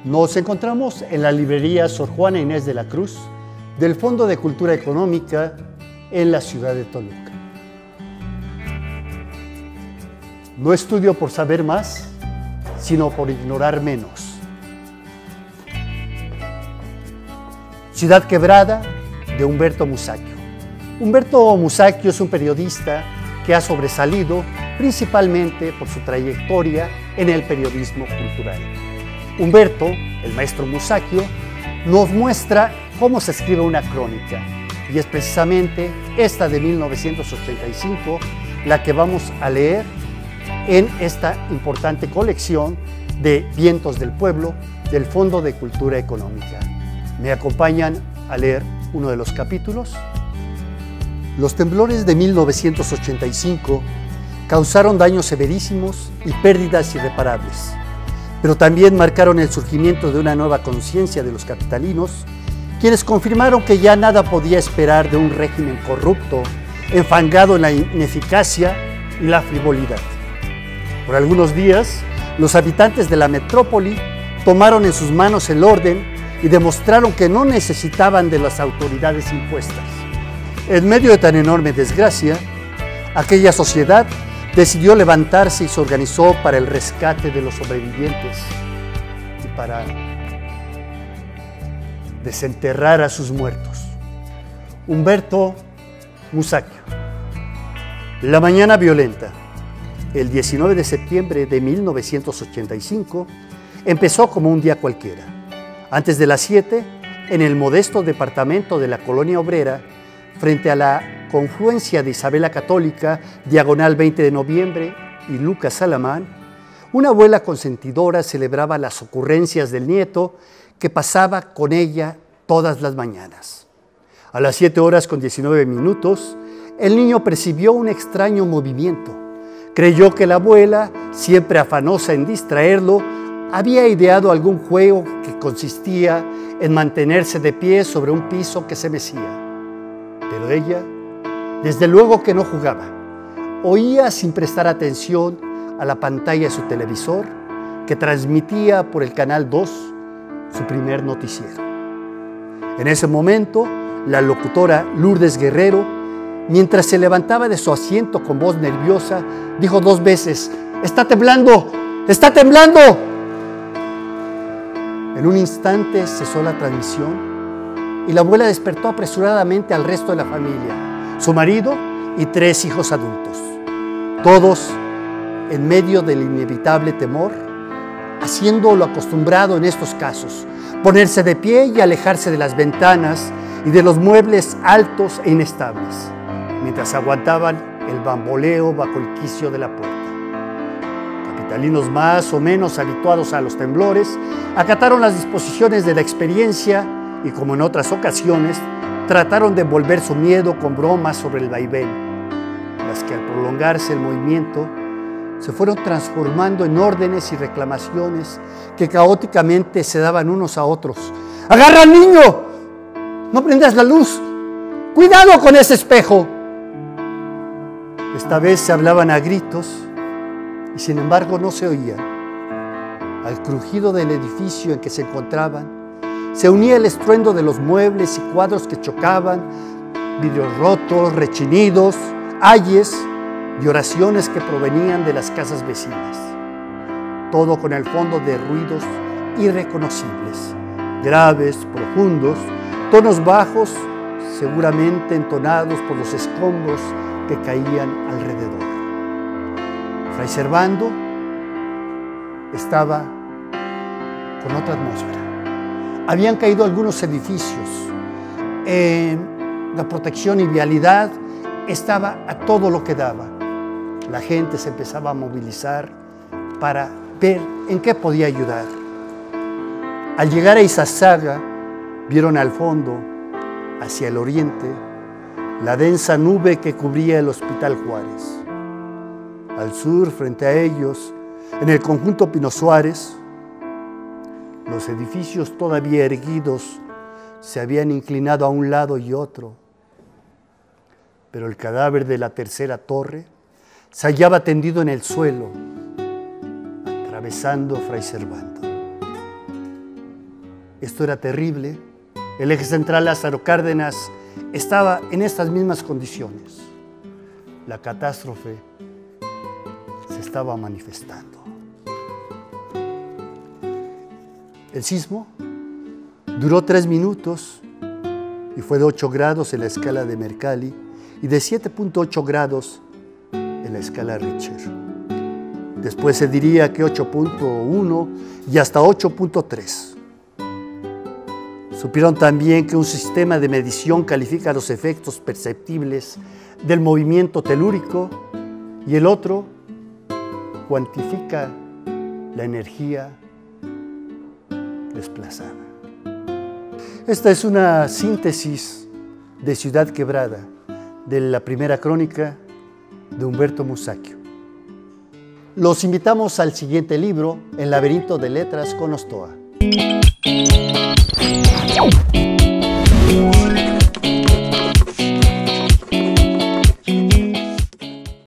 Nos encontramos en la librería Sor Juana Inés de la Cruz del Fondo de Cultura Económica en la ciudad de Toluca. No estudio por saber más, sino por ignorar menos. Ciudad Quebrada, de Humberto Musacchio. Humberto Musacchio es un periodista que ha sobresalido principalmente por su trayectoria en el periodismo cultural. Humberto, el maestro Musacchio, nos muestra cómo se escribe una crónica, y es precisamente esta de 1985 la que vamos a leer en esta importante colección de Vientos del Pueblo del Fondo de Cultura Económica. ¿Me acompañan a leer uno de los capítulos? Los temblores de 1985 causaron daños severísimos y pérdidas irreparables, pero también marcaron el surgimiento de una nueva conciencia de los capitalinos, quienes confirmaron que ya nada podía esperar de un régimen corrupto, enfangado en la ineficacia y la frivolidad. Por algunos días, los habitantes de la metrópoli tomaron en sus manos el orden y demostraron que no necesitaban de las autoridades impuestas. En medio de tan enorme desgracia, aquella sociedad decidió levantarse y se organizó para el rescate de los sobrevivientes y para desenterrar a sus muertos. Humberto Musacchio. La mañana violenta, el 19 de septiembre de 1985, empezó como un día cualquiera. Antes de las 7, en el modesto departamento de la Colonia Obrera, frente a la confluencia de Isabela Católica, diagonal 20 de noviembre y Lucas Alamán, una abuela consentidora celebraba las ocurrencias del nieto que pasaba con ella todas las mañanas. A las 7:19, el niño percibió un extraño movimiento. Creyó que la abuela, siempre afanosa en distraerlo, había ideado algún juego que consistía en mantenerse de pie sobre un piso que se mecía. Pero ella, desde luego que no jugaba. Oía sin prestar atención a la pantalla de su televisor, que transmitía por el Canal 2 su primer noticiero. En ese momento, la locutora Lourdes Guerrero, mientras se levantaba de su asiento con voz nerviosa, dijo 2 veces: ¡Está temblando! ¡Está temblando! En un instante cesó la transmisión y la abuela despertó apresuradamente al resto de la familia, su marido y 3 hijos adultos, todos en medio del inevitable temor, haciendo lo acostumbrado en estos casos: ponerse de pie y alejarse de las ventanas y de los muebles altos e inestables, mientras aguantaban el bamboleo bajo el quicio de la puerta. Capitalinos más o menos habituados a los temblores acataron las disposiciones de la experiencia y, como en otras ocasiones, trataron de envolver su miedo con bromas sobre el vaivén, las que al prolongarse el movimiento se fueron transformando en órdenes y reclamaciones que caóticamente se daban unos a otros. ¡Agarra al niño! ¡No prendas la luz! ¡Cuidado con ese espejo! Esta vez se hablaban a gritos y sin embargo no se oían. Al crujido del edificio en que se encontraban se unía el estruendo de los muebles y cuadros que chocaban, vidrios rotos, rechinidos, ayes y oraciones que provenían de las casas vecinas. Todo con el fondo de ruidos irreconocibles, graves, profundos, tonos bajos, seguramente entonados por los escombros que caían alrededor. Fray Servando estaba con otra atmósfera. Habían caído algunos edificios. La protección y vialidad estaba a todo lo que daba. La gente se empezaba a movilizar para ver en qué podía ayudar. Al llegar a Izazaga, vieron al fondo, hacia el oriente, la densa nube que cubría el Hospital Juárez. Al sur, frente a ellos, en el conjunto Pino Suárez, los edificios todavía erguidos se habían inclinado a un lado y otro, pero el cadáver de la tercera torre se hallaba tendido en el suelo, atravesando Fray Servando. Esto era terrible. El eje central Lázaro Cárdenas estaba en estas mismas condiciones. La catástrofe se estaba manifestando. El sismo duró 3 minutos y fue de 8 grados en la escala de Mercalli y de 7.8 grados en la escala Richter. Después se diría que 8.1 y hasta 8.3. Supieron también que un sistema de medición califica los efectos perceptibles del movimiento telúrico y el otro cuantifica la energía desplazada. Esta es una síntesis de Ciudad Quebrada, de la primera crónica de Humberto Musacchio. Los invitamos al siguiente libro, El laberinto de letras con Ostoa.